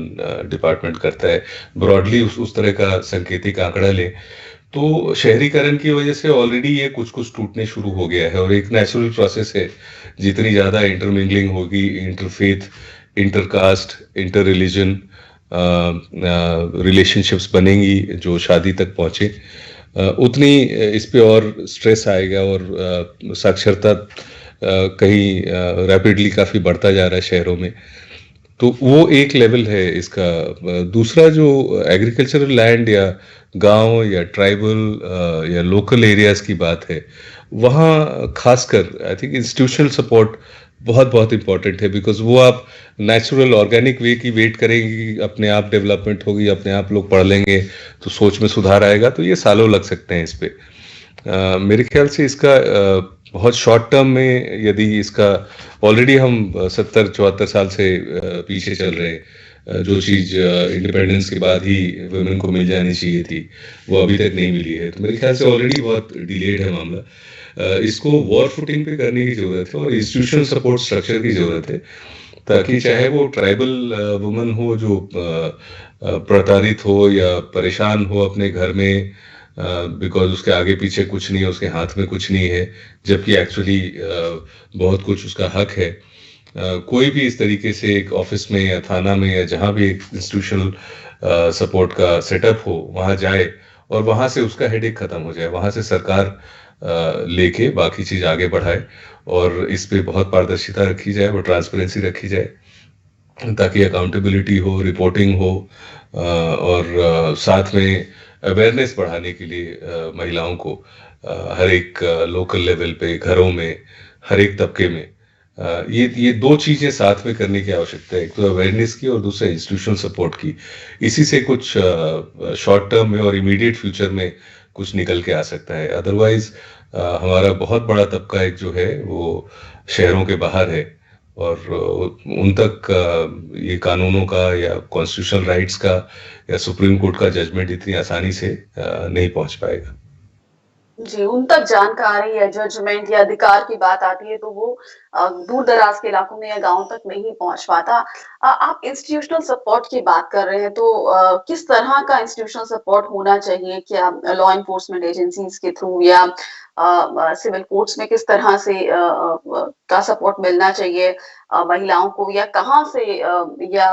डिपार्टमेंट करता है, ब्रॉडली उस तरह का सांकेतिक आंकड़ा ले, तो शहरीकरण की वजह से ऑलरेडी ये कुछ कुछ टूटने शुरू हो गया है। और एक नेचुरल प्रोसेस है, जितनी ज्यादा इंटरमिंगलिंग होगी, interfaith, intercaste, inter religion relationships बनेंगी जो शादी तक पहुंचे, उतनी इस पे और स्ट्रेस आएगा। और साक्षरता कहीं रैपिडली काफी बढ़ता जा रहा है शहरों में, तो वो एक लेवल है इसका। दूसरा जो एग्रीकल्चरल लैंड या गांव या ट्राइबल या लोकल एरियाज की बात है, वहाँ खासकर आई थिंक इंस्टीट्यूशनल सपोर्ट बहुत बहुत इंपॉर्टेंट है। बिकॉज वो आप नेचुरल ऑर्गेनिक वे की वेट करेंगे कि अपने आप डेवलपमेंट होगी, अपने आप लोग पढ़ लेंगे तो सोच में सुधार आएगा, तो ये सालों लग सकते हैं इस पे। मेरे ख्याल से इसका बहुत शॉर्ट टर्म में, यदि इसका ऑलरेडी हम 70-74 साल से पीछे चल रहे हैं, जो चीज इंडिपेंडेंस के बाद ही वुमेन को मिल जानी चाहिए थी वो अभी तक नहीं मिली है, तो मेरे ख्याल से ऑलरेडी बहुत डिलेड है मामला। इसको वॉर फुटिंग पे करने की जरूरत है और इंस्टीट्यूशनल सपोर्ट स्ट्रक्चर की जरूरत है, ताकि चाहे वो ट्राइबल वुमन हो जो प्रताड़ित हो या परेशान हो अपने घर में, बिकॉज उसके आगे पीछे कुछ नहीं है, उसके हाथ में कुछ नहीं है, जबकि एक्चुअली बहुत कुछ उसका हक है। कोई भी इस तरीके से एक ऑफिस में या थाना में या जहां भी एक इंस्टीट्यूशनल सपोर्ट का सेटअप हो, वहां जाए और वहां से उसका हेडेक खत्म हो जाए, वहां से सरकार लेके बाकी चीज आगे बढ़ाए और इस पे बहुत पारदर्शिता रखी जाए, वो ट्रांसपेरेंसी रखी जाए ताकि अकाउंटेबिलिटी हो, रिपोर्टिंग हो, और साथ में अवेयरनेस बढ़ाने के लिए महिलाओं को हर एक लोकल लेवल पे, घरों में, हर एक तबके में ये दो चीजें साथ में करने की आवश्यकता है, एक तो अवेयरनेस की और दूसरा इंस्टीट्यूशनल सपोर्ट की। इसी से कुछ शॉर्ट टर्म में और इमीडिएट फ्यूचर में कुछ निकल के आ सकता है। अदरवाइज हमारा बहुत बड़ा तबका एक जो है वो शहरों के बाहर है और उन तक ये कानूनों का या कॉन्स्टिट्यूशनल राइट्स का या सुप्रीम कोर्ट का जजमेंट इतनी आसानी से नहीं पहुंच पाएगा।
जी, उन तक जानकारी या जजमेंट या अधिकार की बात आती है तो वो दूर-दराज के इलाकों में या गाँव तक नहीं पहुँच पाता। आप इंस्टीट्यूशनल सपोर्ट की बात कर रहे हैं तो किस तरह का इंस्टीट्यूशनल सपोर्ट होना चाहिए? क्या लॉ एनफोर्समेंट एजेंसीज़ के थ्रू या सिविल कोर्ट्स में किस तरह से का सपोर्ट मिलना चाहिए महिलाओं को या कहाँ से या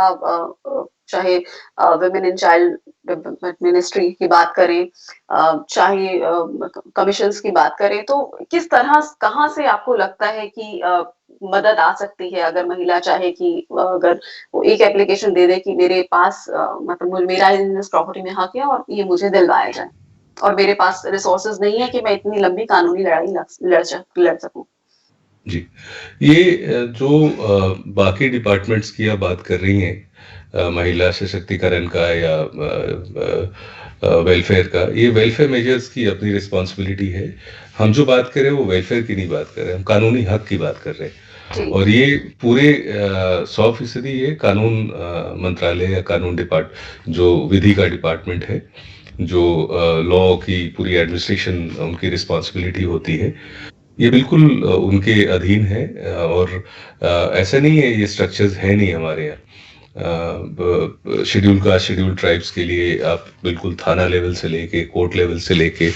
चाहे women and child development ministry की बात करें चाहे कमीशंस की बात करें तो किस तरह कहाँ से आपको लगता है कि मदद आ सकती है अगर महिला चाहे कि अगर वो एक एप्लीकेशन दे दे कि मेरे पास मतलब मेरा इस प्रॉपर्टी में हक है और ये मुझे दिलवाया जाए और मेरे पास रिसोर्सेज नहीं है कि मैं इतनी लंबी कानूनी लड़ाई लड़ सकूं।
जी, ये जो बाकी डिपार्टमेंट्स की आप बात कर रही हैं, महिला सशक्तिकरण का या वेलफेयर का, ये वेलफेयर मेजर्स की अपनी रिस्पॉन्सिबिलिटी है। हम जो बात कर रहे हैं वो वेलफेयर की नहीं बात कर रहे हैं, हम कानूनी हक की बात कर रहे हैं। और ये पूरे 100% ये कानून मंत्रालय या कानून डिपार्ट जो विधि का डिपार्टमेंट है, जो लॉ की पूरी एडमिनिस्ट्रेशन उनकी रिस्पॉन्सिबिलिटी होती है, ये बिल्कुल उनके अधीन है। और ऐसा नहीं है ये स्ट्रक्चर्स है नहीं हमारे यहाँ। शेड्यूल कास्ट शेड्यूल ट्राइब्स के लिए आप बिल्कुल थाना लेवल से लेके कोर्ट लेवल से लेके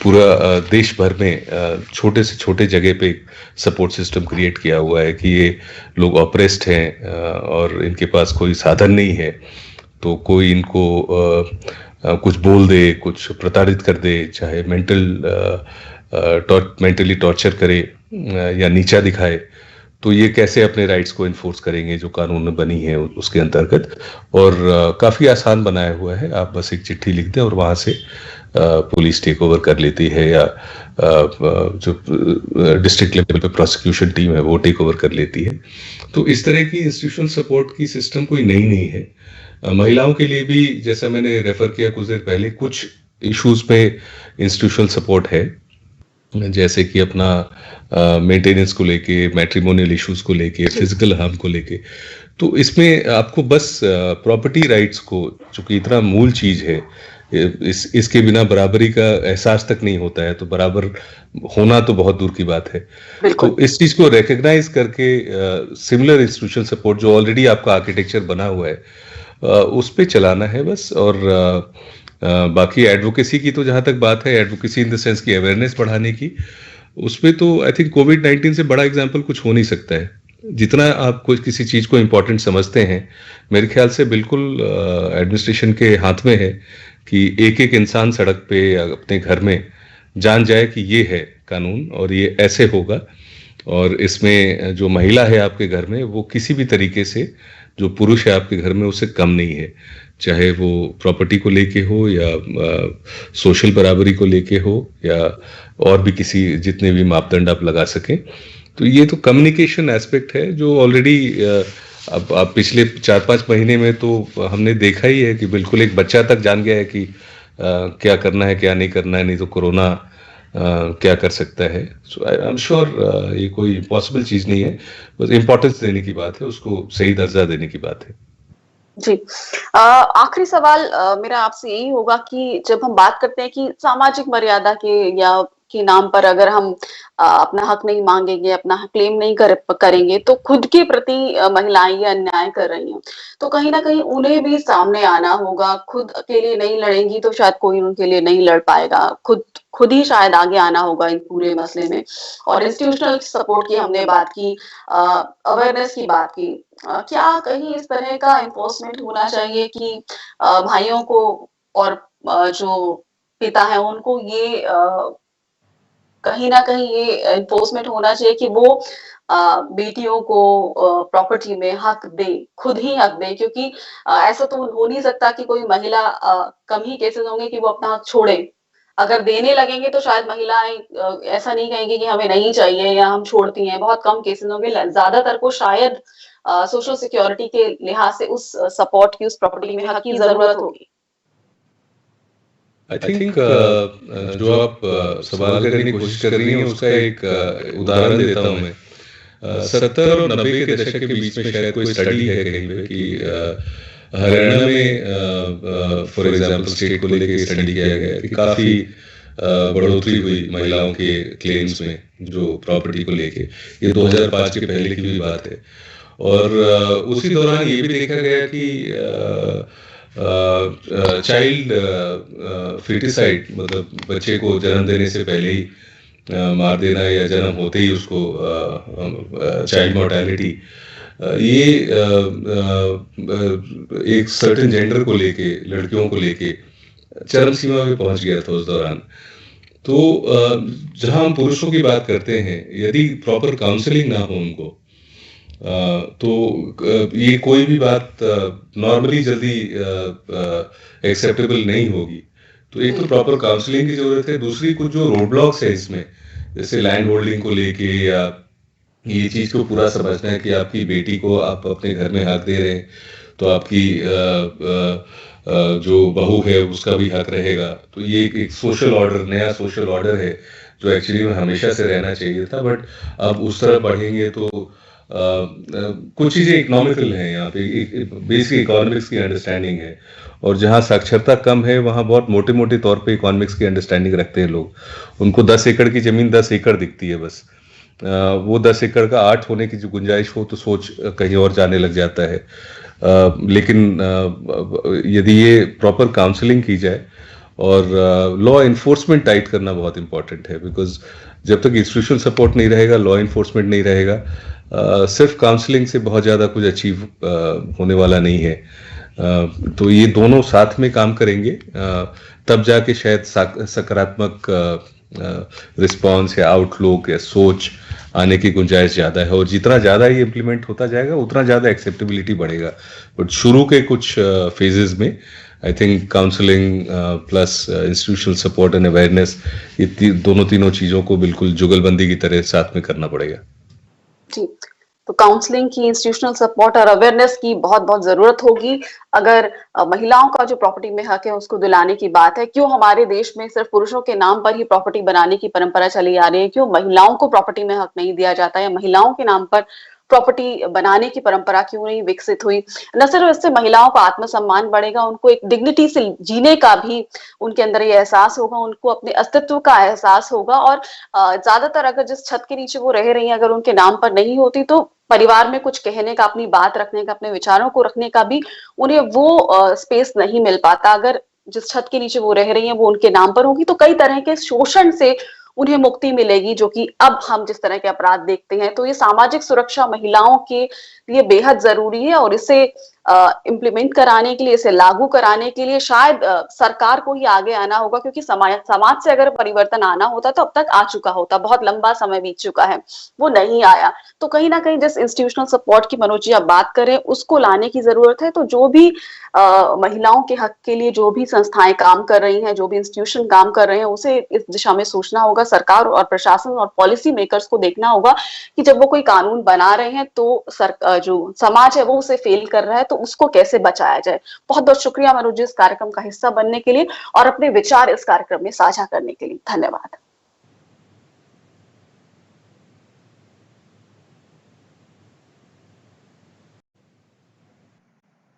पूरा देश भर में छोटे से छोटे जगह पे सपोर्ट सिस्टम क्रिएट किया हुआ है कि ये लोग ऑप्रेस्ड हैं और इनके पास कोई साधन नहीं है, तो कोई इनको कुछ बोल दे, कुछ प्रताड़ित कर दे, चाहे मेंटली टॉर्चर करे या नीचा दिखाए, तो ये कैसे अपने राइट्स को इन्फोर्स करेंगे जो कानून में बनी है उसके अंतर्गत। और काफ़ी आसान बनाया हुआ है, आप बस एक चिट्ठी लिख दें और वहाँ से पुलिस टेक ओवर कर लेती है या जो डिस्ट्रिक्ट लेवल पे प्रोसिक्यूशन टीम है वो टेक ओवर कर लेती है। तो इस तरह की इंस्टीट्यूशनल सपोर्ट की सिस्टम कोई नई नहीं है। महिलाओं के लिए भी जैसा मैंने रेफर किया कुछ देर पहले, कुछ इश्यूज पे इंस्टीट्यूशनल सपोर्ट है, जैसे कि अपना मेंटेनेंस को लेके, मैट्रिमोनियल इश्यूज को लेके, फिजिकल हार्म को लेके। तो इसमें आपको बस प्रॉपर्टी राइट्स को, चूंकि इतना मूल चीज है, इसके बिना बराबरी का एहसास तक नहीं होता है, तो बराबर होना तो बहुत दूर की बात है। तो इस चीज को रिकग्नाइज करके सिमिलर इंस्टीट्यूशनल सपोर्ट जो ऑलरेडी आपका आर्किटेक्चर बना हुआ है उस पे चलाना है बस। और बाकी एडवोकेसी की तो जहां तक बात है, एडवोकेसी इन द सेंस की अवेयरनेस बढ़ाने की, उसमें तो आई थिंक कोविड-19 से बड़ा एग्जाम्पल कुछ हो नहीं सकता है। जितना आप कोई किसी चीज को इम्पोर्टेंट समझते हैं, मेरे ख्याल से बिल्कुल एडमिनिस्ट्रेशन के हाथ में है कि एक एक इंसान सड़क पे या अपने घर में जान जाए कि ये है कानून और ये ऐसे होगा, और इसमें जो महिला है आपके घर में वो किसी भी तरीके से जो पुरुष है आपके घर में उससे कम नहीं है, चाहे वो प्रॉपर्टी को लेके हो या सोशल बराबरी को लेके हो या और भी किसी जितने भी मापदंड आप लगा सकें। तो ये तो कम्युनिकेशन एस्पेक्ट है जो ऑलरेडी अब आप पिछले 4-5 महीने में तो हमने देखा ही है कि बिल्कुल एक बच्चा तक जान गया है कि क्या करना है क्या नहीं करना है, नहीं तो कोरोना क्या कर सकता है। सो आई एम श्योर ये कोई इम्पॉसिबल चीज नहीं है, बस इम्पोर्टेंस देने की बात है, उसको सही दर्जा देने की बात है।
जी। आखिरी सवाल मेरा आपसे यही होगा कि जब हम बात करते हैं कि सामाजिक मर्यादा के या के नाम पर अगर हम अपना हक नहीं मांगेंगे, अपना क्लेम नहीं करेंगे, तो खुद के प्रति महिलाएं ये अन्याय कर रही हैं। तो कहीं न कहीं उन्हें भी सामने आना होगा, खुद अकेले नहीं लड़ेंगी तो शायद कोई उनके लिए नहीं लड़ पाएगा। खुद ही शायद आगे आना होगा इन पूरे मसले में। और इंस्टीट्यूशनल सपोर्ट की हमने बात की, अवेयरनेस की बात की। क्या कहीं इस तरह का एनफोर्समेंट होना चाहिए कि भाइयों को और जो पिता हैं उनको ये कहीं ना कहीं ये एनफोर्समेंट होना चाहिए कि वो बेटियों को प्रॉपर्टी में हक दे, खुद ही हक दे, क्योंकि ऐसा तो हो नहीं सकता कि कोई महिला कम ही केसेस होंगे कि वो अपना हक छोड़े। अगर देने लगेंगे तो शायद महिलाएं ऐसा नहीं कहेंगी कि हमें नहीं चाहिए या हम छोड़ती हैं, बहुत कम केसेस होंगे। ज्यादातर को शायद सोशल सिक्योरिटी के लिहाज से उस सपोर्ट की, उस प्रॉपर्टी में हक की जरूरत होगी।
आई थिंक जो आप सवाल करने की कोशिश कर रही हैं उसका एक उदाहरण देता हूं मैं। 70 और 90 के दशक के बीच में शायद कोई स्टडी है कहीं पे कि हरियाणा में फॉर एग्जांपल स्टेट को लेके स्टडी किया गया है कि काफी बढ़ोतरी हुई महिलाओं के क्लेम्स में जो प्रॉपर्टी को लेके। ये 2005 के पहले की भी बात है। और उसी दौरान ये भी देखा गया कि चाइल्ड फिटिसाइड, मतलब बच्चे को जन्म देने से पहले ही मार देना या जन्म होते ही उसको चाइल्ड मोर्टेलिटी, ये एक सर्टेन जेंडर को लेके, लड़कियों को लेके चरम सीमा पे पहुंच गया था उस दौरान। तो जहां हम पुरुषों की बात करते हैं, यदि प्रॉपर काउंसलिंग ना हो उनको, तो ये कोई भी बात नॉर्मली जल्दी एक्सेप्टेबल नहीं होगी। तो एक तो प्रॉपर काउंसलिंग की जरूरत है, दूसरी कुछ जो रोड ब्लॉक्स है इसमें, जैसे लैंड होल्डिंग को लेके, या ये चीज को पूरा समझना है कि आपकी बेटी को आप अपने घर में हक दे रहे हैं तो आपकी जो बहू है उसका भी हक रहेगा। तो ये एक सोशल ऑर्डर, नया सोशल ऑर्डर है जो एक्चुअली में हमेशा से रहना चाहिए था, बट अब उस तरफ बढ़ेंगे तो कुछ चीजें इकोनॉमिकल हैं यहाँ पे, बेसिक इकोनॉमिक्स की अंडरस्टैंडिंग है। और जहाँ साक्षरता कम है वहाँ बहुत मोटे मोटे तौर पे इकोनॉमिक्स की अंडरस्टैंडिंग रखते हैं लोग। उनको 10 एकड़ की जमीन 10 एकड़ दिखती है बस। वो 10 एकड़ का 8 होने की जो गुंजाइश हो तो सोच कहीं और जाने लग जाता है। लेकिन यदि ये प्रॉपर काउंसलिंग की जाए और लॉ इन्फोर्समेंट टाइट करना बहुत इंपॉर्टेंट है, बिकॉज जब तक इंस्टीट्यूशनल सपोर्ट नहीं रहेगा, लॉ इन्फोर्समेंट नहीं रहेगा, सिर्फ काउंसलिंग से बहुत ज़्यादा कुछ अचीव होने वाला नहीं है। तो ये दोनों साथ में काम करेंगे तब जाके शायद सकारात्मक रिस्पॉन्स या आउटलुक या सोच आने की गुंजाइश ज़्यादा है। और जितना ज़्यादा ये इम्प्लीमेंट होता जाएगा उतना ज़्यादा एक्सेप्टेबिलिटी बढ़ेगा। बट शुरू के कुछ फेजेस में I think counselling plus institutional support and awareness, ये दोनों तीनों चीज़ों को बिल्कुल जुगलबंदी की तरह साथ में करना पड़ेगा।
जी, तो काउंसलिंग की, इंस्टीट्यूशनल सपोर्ट और अवेयरनेस की बहुत बहुत जरूरत होगी अगर महिलाओं का जो प्रॉपर्टी में हक है उसको दिलाने की बात है। क्यों हमारे देश में सिर्फ पुरुषों के नाम पर ही प्रॉपर्टी बनाने की परंपरा चली आ रही है? क्यों महिलाओं को प्रॉपर्टी में हक नहीं दिया जाता, या महिलाओं के नाम पर प्रॉपर्टी बनाने की परंपरा क्यों नहीं विकसित हुई? न सिर्फ इससे महिलाओं का आत्मसम्मान बढ़ेगा, उनको एक डिग्निटी से जीने का भी उनके अंदर ये एहसास होगा, उनको अपने अस्तित्व का एहसास होगा। और ज्यादातर अगर जिस छत के नीचे वो रह रही हैं अगर उनके नाम पर नहीं होती, तो परिवार में कुछ कहने का, अपनी बात रखने का, अपने विचारों को रखने का भी उन्हें वो स्पेस नहीं मिल पाता। अगर जिस छत के नीचे वो रह रही हैं वो उनके नाम पर होगी, तो कई तरह के शोषण से उन्हें मुक्ति मिलेगी, जो कि अब हम जिस तरह के अपराध देखते हैं। तो ये सामाजिक सुरक्षा महिलाओं के लिए बेहद जरूरी है, और इसे इम्प्लीमेंट कराने के लिए, इसे लागू कराने के लिए शायद सरकार को ही आगे आना होगा, क्योंकि समाज से अगर परिवर्तन आना होता तो अब तक आ चुका होता, बहुत लंबा समय बीत चुका है, वो नहीं आया। तो कहीं ना कहीं जिस इंस्टीट्यूशनल सपोर्ट की मनोज जी आप बात करें उसको लाने की जरूरत है। तो जो भी महिलाओं के हक के लिए जो भी संस्थाएं काम कर रही हैं, जो भी इंस्टीट्यूशन काम कर रहे हैं, उसे इस दिशा में सोचना होगा। सरकार और प्रशासन और पॉलिसी मेकर्स को देखना होगा कि जब वो कोई कानून बना रहे हैं तो जो समाज है वो उसे फेल कर रहा है, तो उसको कैसे बचाया जाए। बहुत बहुत शुक्रिया मनोज जी इस कार्यक्रम का हिस्सा बनने के लिए और अपने विचार इस कार्यक्रम में साझा करने के लिए। धन्यवाद।